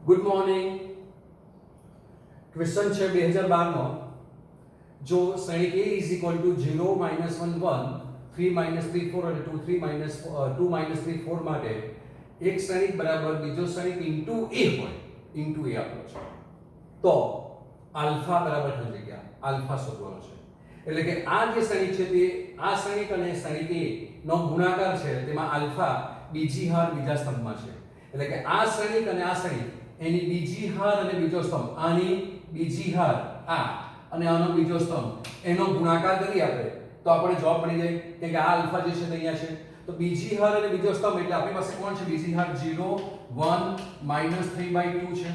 Good morning. Question છે 2012 નો. જો શ્રેણિક a is equal to 0 minus 1 1 3 minus 3 4 અને 2 3 minus 2 minus 3 4 માટે એક શ્રેણિક બરાબર બીજો શ્રેણિક ઇન્ટુ a હોય, ઇન્ટુ a આપેલો છે, તો આલ્ફા બરાબર થઈ જગ્યા આલ્ફા શોધવાનો છે. એટલે કે આ જે શ્રેણિક છે તે આ શ્રેણિક અને શ્રેણિક a નો ગુણાકાર છે, તેમાં આલ્ફા બીજી હાર બીજા સ્તંભમાં છે. એટલે કે આ શ્રેણિક અને આ શ્રેણિક એની બીજી હાર અને બીજો સ્તંભ, આની બીજી હાર આ અને આનો બીજો સ્તંભ એનો ગુણાકાર કરીએ આપણે તો આપણે જવાબ મળી જાય. કે આ આલ્ફા જે છે તે અહીંયા છે, તો બીજી હાર અને બીજો સ્તંભ એટલે આપણી પાસે કોણ છે? બીજી હાર 0 1 -3/2 છે,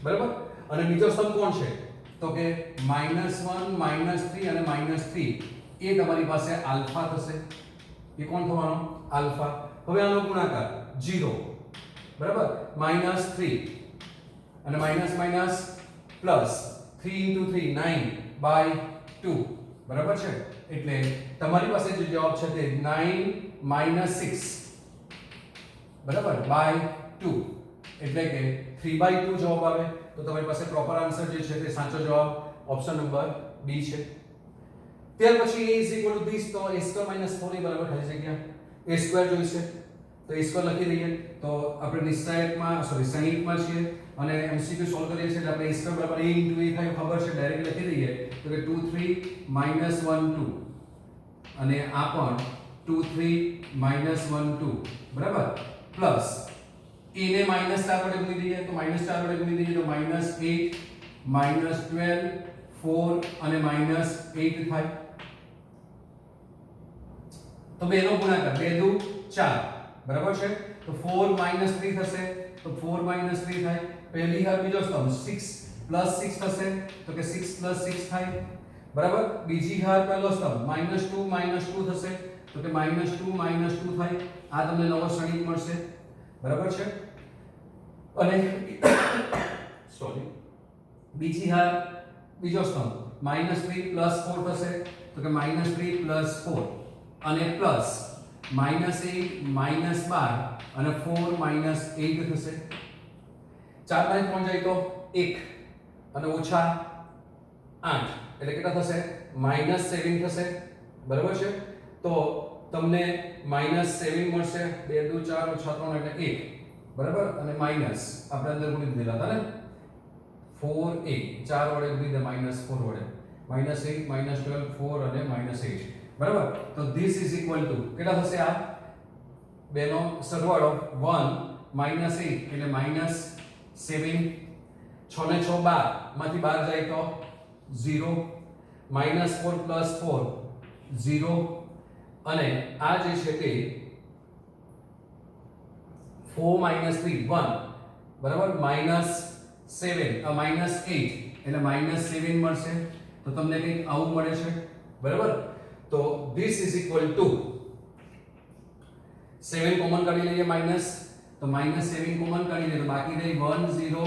બરાબર. અને બીજો સ્તંભ કોણ છે? તો કે -1 -3 અને -3 એ તમારી પાસે આલ્ફા થશે. એ કોણ થવાનો? આલ્ફા. હવે આનો ગુણાકાર 0, બરાબર, -3 અને માઈનસ માઈનસ પ્લસ 3 * 3 9/2, બરાબર છે. એટલે તમારી પાસે જે જવાબ છે તે 9 - 6, બરાબર, /2 એટલે કે 3/2 જવાબ આવે. તો તમારી પાસે પ્રોપર આન્સર જે છે તે સાચો જવાબ ઓપ્શન નંબર બી છે. ત્યાર પછી a = this, તો a² - 4 એ બરાબર થઈ જગ્યા a² જોઈશે તો a² લખી દઈએ. તો આપણે નિશ્ચયકમાં શ્રેણિકમાં છીએ અને MCQ સોલ્વ કરીએ છીએ એટલે આપણે a² બરાબર a * a થાય ખબર છે, ડાયરેક્ટ લખી દઈએ. તો કે 2 3 - 1 2 અને આ પણ 2 3 - 1 2, બરાબર, પ્લસ a ને -4 વડે ગુણી દઈએ તો -4 વડે ગુણી દઈએ તો -8 -12 4 અને -8 થાય. તો બેનો ગુણાકાર 2 દુ 4, બરાબર છે. તો 4 - 3 થશે તો 4 - 3 થાય. પહેલી હાર બીજો સ્તંભ 6 + 6 થશે તો કે 6 + 6 થાય, બરાબર. બીજી હાર પહેલો સ્તંભ -2 - 2 થશે તો કે -2 - 2 થાય. આ તમને નવો શ્રેણિક મળશે, બરાબર છે. અને સોરી, બીજી હાર બીજો સ્તંભ -3 + 4 થશે તો કે -3 + 4 અને પ્લસ -8 -12 અને 4 -8 થશે. 4 બાય 3 જાય તો 1 અને ઓછા 8 એટલે કેટલા થશે? -7 થશે, બરાબર છે. તો તમને -7 મળશે. 2 દુ 4 ઓછા 3 એટલે 1, બરાબર. અને માઈનસ આપણે અંદર ગુણી દીધા હતા ને 4a 4 વડે ગુણી દે -4 વડે -8 -12 4 અને -8, બરાબર. તો this is equal to કેટલા થશે? આ બેનો સરવાળો 1 -8 એટલે -7, 6 ને 6 12 માંથી 12 જાય તો 0, -4 + 4 0 અને આ જે છે તે 4 - 3 1, બરાબર, -7 -8 એટલે -7 મળશે. તો તમને કંઈક આવું મળે છે, બરાબર. તો this is equal to 7 common કાઢી લઈએ માઈનસ, તો -7 કોમન કાઢી લઈએ તો બાકી રહી 1 0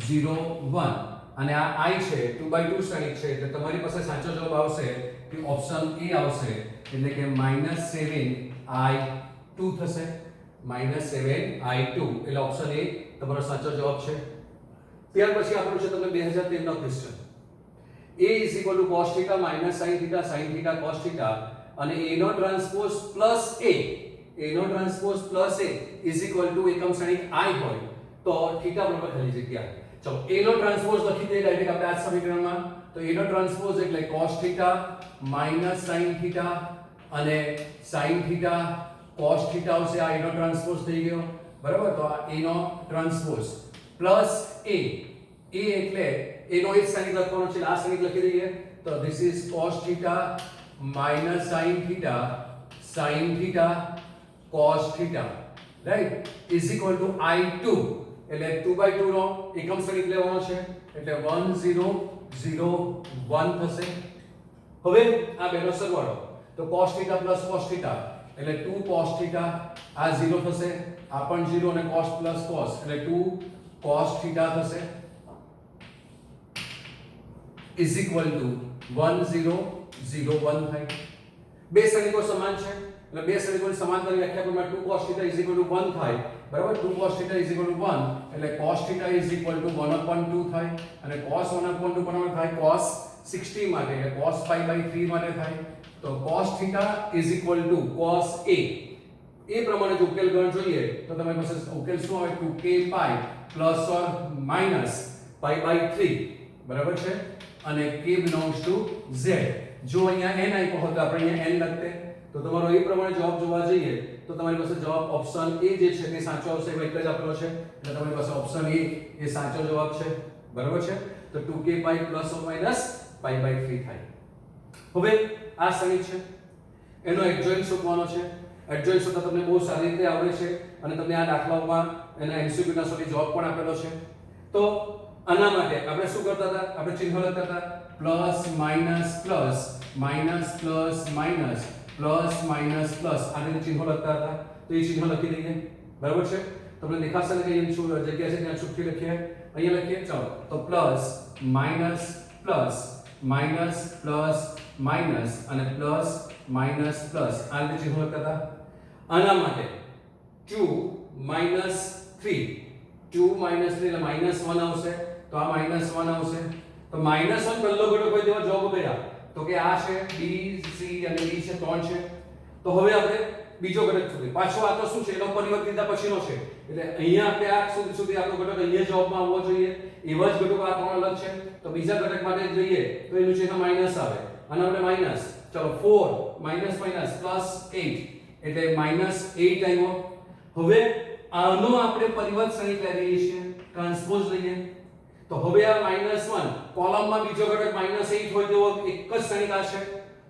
0 1 અને આ i છે 2/2 શ્રેણિક છે એટલે તમારી પાસે સાચો જવાબ આવશે કે ઓપ્શન એ આવશે. એટલે કે -7i2 થશે. -7i2 એટલે ઓપ્શન એ તમારો સાચો જવાબ છે. ત્યાર પછી આપણો છે તમને 2013 નો question. a = cos θ - sin θ sin θ cos θ અને a નો ટ્રાન્સપોઝ પ્લસ a એકમ શ્રેણિક i હોય તો θ બરાબર ખાલી જગ્યા. ચલો a નો ટ્રાન્સપોઝ લખી દઈએ ડાયરેક્ટ આપણે આ સમીકરણમાં. તો a નો ટ્રાન્સપોઝ એટલે cos θ - sin θ અને sin θ cos θ આવશે. આ a નો ટ્રાન્સપોઝ થઈ ગયો, બરાબર. તો આ a નો ટ્રાન્સપોઝ પ્લસ a એટલે a નો એક શ્રેણિક લખવાનો છે, આ શ્રેણિક લખી દઈએ. તો this is cos θ - sin θ sin θ cos θ, right, = i2 એટલે 2/2 નો એકમ શ્રેણિક લેવાનો છે એટલે 1 0 0 1 થશે. હવે આ બેનો સરવાળો તો cos θ + cos θ એટલે 2 cos θ, આ 0 થશે, આ પણ 0 અને cos + cos એટલે 2 cos θ થશે = 1 0 0 1 થાય. બે શ્રેણિકો સમાન છે એટલે બે સમીકરણ સમાંતર વ્યાખ્યા પ્રમાણે 2 cos θ 1 થાય બરાબર 2 cos θ 1 એટલે cos θ 1/2 થાય અને cos 1/2 બરાબર થાય cos 60 માટે એટલે cos pi/3 માટે થાય તો cos θ cos a એ પ્રમાણે જો ઉકેલ ગણ જોઈએ તો તમારી પાસે ઉકેલ શું આવે 2k pi plus or minus pi/3 બરાબર છે અને k belongs to z જો અહીંયા n આપ્યો હોત તો આપણે અહીંયા n લખતે તો તમારો એ પ્રમાણે જવાબ જોવા જઈએ તો તમારી પાસે જવાબ ઓપ્શન એ જે છે તે સાચો આવશે એક જ આપેલો છે એટલે તમારી પાસે ઓપ્શન એ એ સાચો જવાબ છે બરાબર છે તો 2k pi plus or minus pi/3 થાય હવે આ સમીક છે એનો એડજોઇન્ટ શોધવાનો છે એડજોઇન્ટ શોધતા તમને બહુ સારી રીતે આવડે છે અને તમને આ દાખલાઓમાં એના MCQ ના સોલ્યુશન જવાબ પણ આપેલો છે તો આના માટે આપણે શું કરતા હતા આપણે ચિહ્ન લખતા હતા plus minus plus minus plus minus plus minus plus આ રીતે ચિહ્નો લખતા હતા તો એ ચિહ્ન લખી દઈએ બરાબર છે તમને દેખાશે ને કે અહીં શું જગ્યા છે ત્યાં છૂટથી લખીએ અહીંયા લખીએ ચાલો તો plus minus plus minus plus minus અને પ્લસ માઈનસ પ્લસ આ રીતે ચિહ્નો લખતા હતા આના માટે 2 3 2 3 એટલે -1 આવશે તો આ -1 આવશે તો -1 પહેલો ઘટક હોય તેવા જવાબ કર્યા તો કે આ છે b c અને d છે 3 છે તો હવે આપણે બીજો ઘટક શોધીએ પાછો આ તો શું છે એનો પરિવર્તિતતા પછીનો છે એટલે અહીંયા આપણે આ સુધી આપણો ઘટક અહીંયા જવાબમાં આવવો જોઈએ એવા જ ઘટકો આ ત્રણ અલગ છે તો બીજા ઘટક માટે જોઈએ તો એનું ચિહ્ન માઈનસ આવે અને આપણે માઈનસ ચલો 4 માઈનસ માઈનસ પ્લસ 8 એટલે -8 આવ્યો હવે આનો આપણે પરિવર્ત શ્રેણી લઈએ છીએ ટ્રાન્સપોઝ લઈએ તો હવે આ -1 કોલમમાં બીજો ઘટક -8 હોય તેવો એક જ શ્રેણી આ છે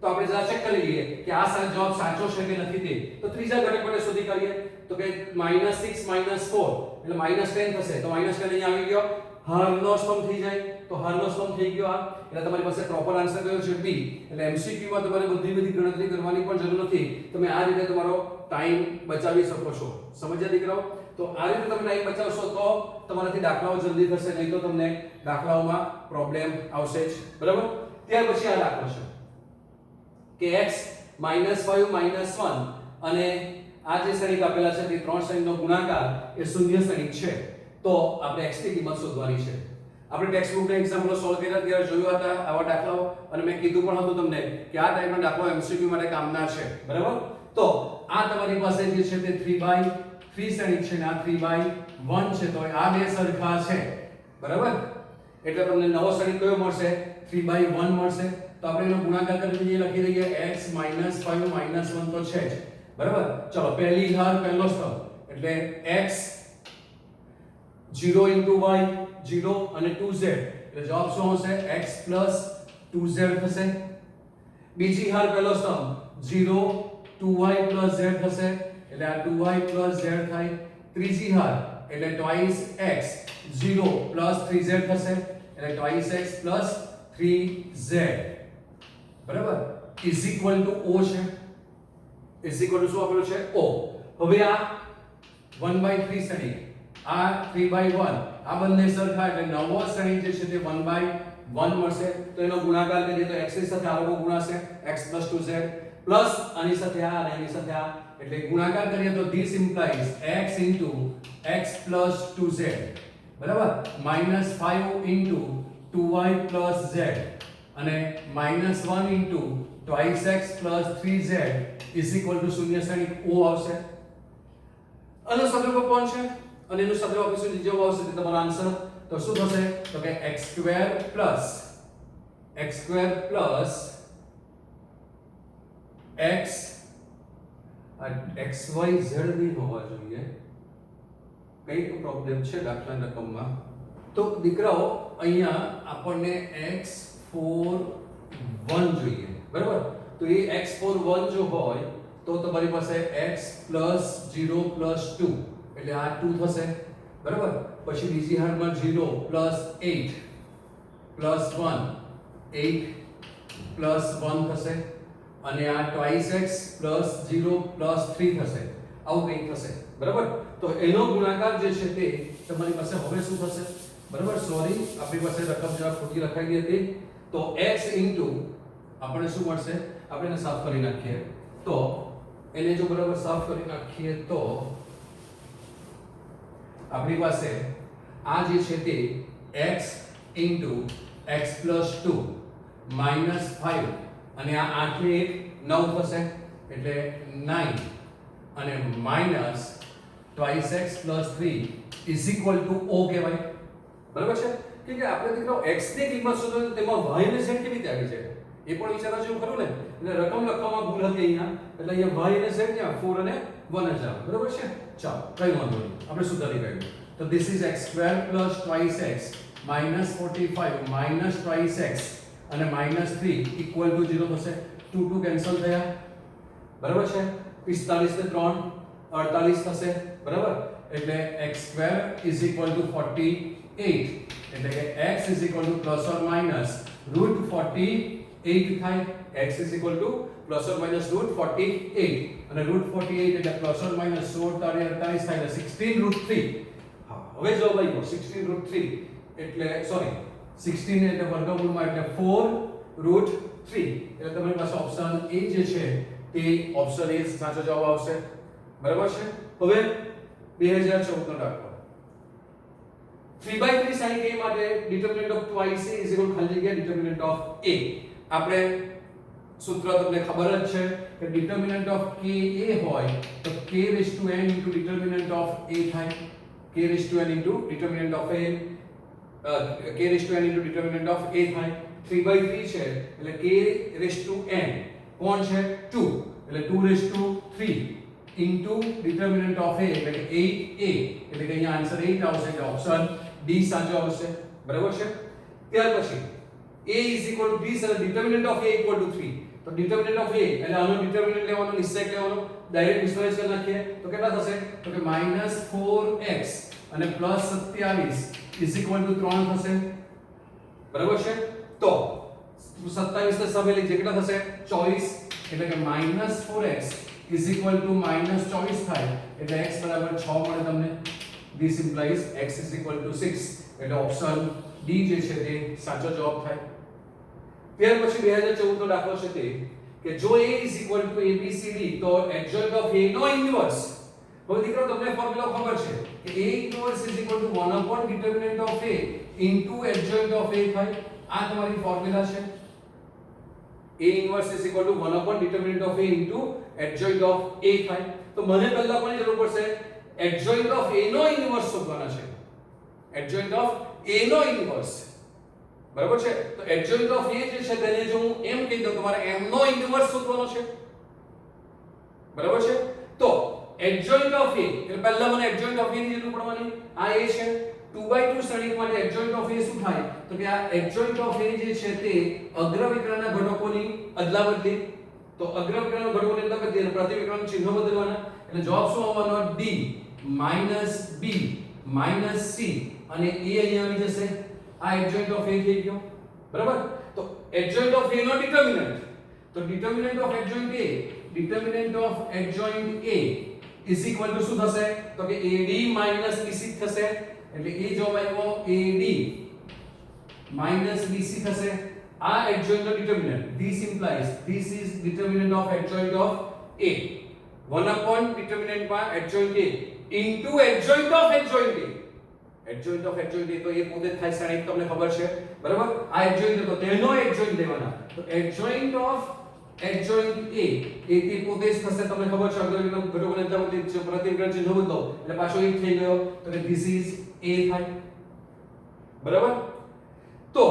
તો આપણે જરા ચેક કરી લઈએ કે આ જવાબ સાચો છે કે નથી તે તો ત્રીજા ઘટક માટે શોધી કાઢીએ તો કે -6 -4 એટલે -10 થશે તો -10 અહીંયા આવી ગયો હરનો સ્તંભ થઈ જાય તો હરનો સ્તંભ થઈ ગયો આ એટલે તમારી પાસે પ્રોપર આન્સર કયો છે B એટલે MCQ માં તમારે બધી ગણતરી કરવાની પણ જરૂર નથી તમે આ રીતે તમારો ટાઈમ બચાવી શકો છો સમજ્યા દીકરાઓ તો આ રીતે તમે ટાઈમ બચાવશો તો તમારાથી દાખલાઓ જલ્દી થશે નહીં તો તમને દાખલાઓમાં પ્રોબ્લેમ આવશે જ બરાબર ત્યાર પછી આ દાખલો છે કે x -5 -1 અને આ જે શ્રેણિક આપેલા છે તે ત્રણ શ્રેણીનો ગુણાકાર એ શૂન્ય શ્રેણિક છે તો આપણે x ની કિંમત શોધવાની છે આપણે ટેક્સ્ટ બુકના એક્ઝામ્પલો સોલ્વ કર્યા ત્યારે જોયું હતા આવા દાખલાઓ અને મેં કીધું પણ હતું તમને કે આ ટાઈપના દાખલાઓ MCQ માટે કામના છે બરાબર તો આ તમારી પાસે જે છે તે 3/3 શ્રેણિક છે ને આ 3/1 છે તો આ બે સરખા છે બરાબર એટલે તમને નવો શ્રેણિક કયો મળશે 3/1 મળશે તો આપણે એનો ગુણાકાર કરીને લખી દઈએ x -5 -1 તો છે જ બરાબર ચલો પહેલી ધાર પહેલો સ્તંભ એટલે x 0 * y 0 અને 2z એટલે જવાબ શું આવશે x 2z થશે બીજી હાર પહેલો સ્તંભ 0 2y z થશે એટલે આ 2y z થાય ત્રીજી હાર એટલે twice x 0 3z થશે એટલે twice x 3z બરાબર is equal to o છે is equal to શું આપેલું છે o હવે આ 1/3 શ્રેણી આ 3/1 આ બંને સરખા એટલે નવો શ્રેણી જે છે તે 1/1 મળશે તો એનો ગુણાકાર કરીએ તો x ની સાથે આ લોકો ગુણાશે x 2z પ્લસ આની સાથે આ અને આની સાથે આ એટલે ગુણાકાર કરીએ તો this implies x into x plus 2z બરાબર -5 into 2y plus z અને -1 into twice x plus 3z is equal to શૂન્ય શ્રેણી o આવશે આનો સદરૂપ કોણ છે અને એનું સદરૂપ આપીશું જે જવાબ આવશે તે તમારો આન્સર તો શું થશે તો કે x square plus x xy z નહીં હોવા જોઈએ કઈક પ્રોબ્લેમ છે દાખલા રકમમાં તો દીકરાઓ અહીંયા આપણને x41 જોઈએ બરાબર તો એ x41 જો હોય તો તમારી પાસે x + 0 + 2 એટલે આ 2 થશે બરાબર પછી બીજી હારમાં 0 + 8 + 1 8 + 1 થશે અને આ twice x + 0 + 3 થશે આવું કંઈક થશે બરાબર તો એનો ગુણાકાર જે છે તે તમારી પાસે હવે શું થશે બરાબર સોરી આપણી પાસે રકમ જરા ખોટી લખાઈ હતી તો x * આપણને શું મળશે આપણે એને સાફ કરી નાખીએ તો એને જો બરાબર સાફ કરી નાખીએ તો આપણી પાસે આ જે છે તે x x + 2 -5 અને આ 8 ને 1 9 થશે એટલે 9 અને માઈનસ twice x + 3 = O કહેવાય બરાબર છે કે આપણે દીકરો x ની કિંમત શોધો તો તેમાં y ને z કેવી રીતે આવી છે એ પણ વિચારવા જેવું ખરું ને એટલે રકમ લખવામાં ભૂલ હતી અહીંયા એટલે અહીંયા y અને z ત્યાં 4 અને 1 જ આવે બરાબર છે ચાલો કઈ વાંધો નહીં આપણે સુધારી કાઢ્યું તો this is x square plus twice x minus 45 minus twice x અને minus 3 equal to 0 થશે 2 2 કેન્સલ થયા બરાબર છે 45 ને 3 48 થશે બરાબર એટલે x square is equal to 48 એટલે કે x is equal to plus or minus root 48 થાય x is equal to plus or minus root 48 અને root 48 એટલે plus or minus 16 48 થાય એટલે 16 root 3 હા હવે જવાબ આવ્યો 16 root 3 એટલે સોરી 16 એટલે વર્ગમૂળમાં એટલે 4 root 3 એટલે તમારી પાસે ઓપ્શન A જે છે તે ઓપ્શન A સાચો જવાબ આવશે બરાબર છે હવે 2014 નો દાખલો 3/3 sin k માટે determinant of twice a is equal ખાલી જગ્યા determinant of a આપણે સૂત્ર તમને ખબર જ છે કે determinant of k a હોય તો k raised to n into determinant of a થાય k raised to n into determinant of a k raised to n into determinant of a થાય 3/3 છે એટલે k raised to n કોણ છે 2 એટલે 2 raised to 3 into determinant of a એટલે કે 8a એટલે કે અહીંયા આન્સર 8 આવશે એટલે ઓપ્શન ડી સાચો આવશે બરાબર છે ત્યાર પછી a is equal to b sir determinant of a equal to 3 તો determinant of a એટલે આનો determinant લેવાનો નિશ્ચય લેવાનો ડાયરેક્ટ વિસ્તૃત કરી નાખીએ તો કેટલા થશે તો કે -4x અને +27 is equal to 3 થશે બરાબર છે તો 27 ને સામે લઈ કેટલા થશે 24 એટલે કે -4x is equal to -24 થાય એટલે x બરાબર 6 મળે તમને this implies x is equal to 6 એટલે ઓપ્શન ડી જે છે તે સાચો જવાબ થાય ત્યાર પછી 2014 નો દાખલો છે તે કે જો a is equal to abcd તો adjoint of a નો ઇન્વર્સ હવે દીકરો તમને ફોર્મ્યુલા ખબર છે કે a inverse is equal to 1 upon determinant of a into adjoint of a થાય આ તમારી ફોર્મ્યુલા છે a inverse is equal to 1 upon determinant of a into adjoint of a થાય તો મને પહેલા કોની જરૂર પડશે adjoint of a નો ઇન્વર્સ શોધવાનો છે adjoint of a નો ઇન્વર્સ બરાબર છે તો adjoint of a જે છે તેને જો હું m કહી દઉં તમારે m નો ઇન્વર્સ શોધવાનો છે બરાબર છે તો adjoint of a એટલે પહેલા મને adjoint of a ની જરૂર પડવાની આ a છે 2/2 શ્રેણિક માટે adjoint of a શું થાય તો કે આ adjoint of a જે છે તે અગ્રવિકર્ણના ઘટકોની અદલાબદલી તો અગ્રવિકર્ણના ઘટકોની અદલાબદલી અને પ્રતિવિકર્ણનું ચિહ્ન બદલવાના એટલે જવાબ શું આવવાનો d - b - c અને a અહીંયા આવી જશે આ adjoint of a થઈ ગયો બરાબર તો adjoint of a no determinant તો determinant of adjoint a is equal to શું થશે તો કે AD - BC થશે એટલે એ જવાબ આવ્યો AD - BC થશે આ adjoint no determinant this implies this is determinant of adjoint of A 1 upon determinant માં adjoint A into adjoint of adjoint A adjoint of adjoint A તો એ પોતે થાય શ્રેણિક તમને ખબર છે બરાબર આ adjoint તો તેનો adjoint લેવાના તો adjoint of adjoint A એ તે પોતે જ થશે તમને ખબર છે અગ્રવિકર્ણ ઘટકોને અદલાબદલી પ્રતિવિકર્ણ ચિહ્ન બદલો એટલે પાછો એ થઈ ગયો તો કે this is A થાય બરાબર તો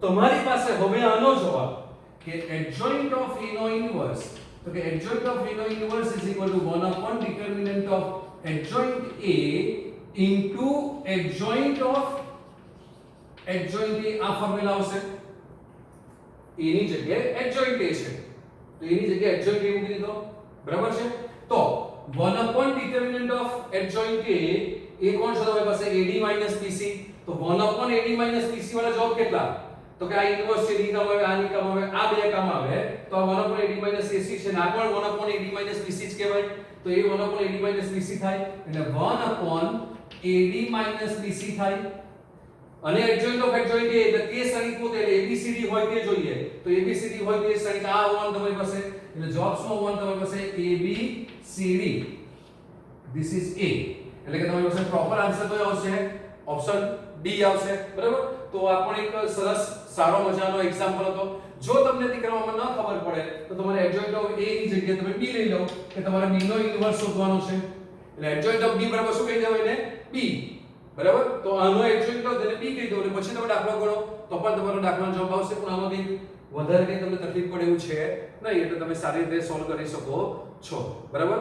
તમારી પાસે હવે આનો જવાબ કે adjoint of A નો ઇન્વર્સ તો કે adjoint of A નો inverse is equal to 1 upon determinant of adjoint A into adjoint of adjoint A આ ફોર્મ્યુલા આવશે A ની જગ્યાએ adjoint A છે તો એની જગ્યાએ adjoint A મૂકી દીધો બરાબર છે તો 1 upon determinant of adjoint A એ કોણ છે તમારી પાસે AD - BC તો 1 upon AD - BC વાળા જવાબ કેટલા તો કે આ ઇન્વર્સ છે ની કામ આવે આ ની કામ આવે આ બે કામ આવે તો આ 1 upon AD - AC છે ના પણ 1 upon AD - BC જ કહેવાય તો એ 1 upon AD - BC થાય એટલે 1 upon AD - BC થાય અને adjoint of adjoint A એટલે તે શ્રેણિક પોતે એટલે ABCD હોય તે જોઈએ તો ABCD હોય તે શ્રેણિક આ 1 તમારી પાસે એટલે જવાબ શું આવવાનો તમારી પાસે a b c d this is a એટલે કે તમારી પાસે પ્રોપર આન્સર કયો આવશે ઓપ્શન ડી આવશે બરાબર તો આ પણ એક સરસ સારો મજાનો એક્ઝામ્પલ હતો જો તમને તે કરવામાં ન ખબર પડે તો તમારે એડજોઇન્ટ ઓફ a ની જગ્યાએ તમે b લઈ લો કે તમારે b નો ઇન્વર્સ શોધવાનો છે એટલે એડજોઇન્ટ ઓફ b બરાબર શું કહી દેવાય એને b બરાબર તો આનો એડજોઇન્ટ ઓફ એને b કહી દો એટલે પછી તમે દાખલો ગણો તો પણ તમારો દાખલાનો જવાબ આવશે પણ આમાં કંઈ વધારે કંઈ તમને તકલીફ પડે એવું છે નહીં એટલે તમે સારી રીતે સોલ્વ કરી શકો છો બરાબર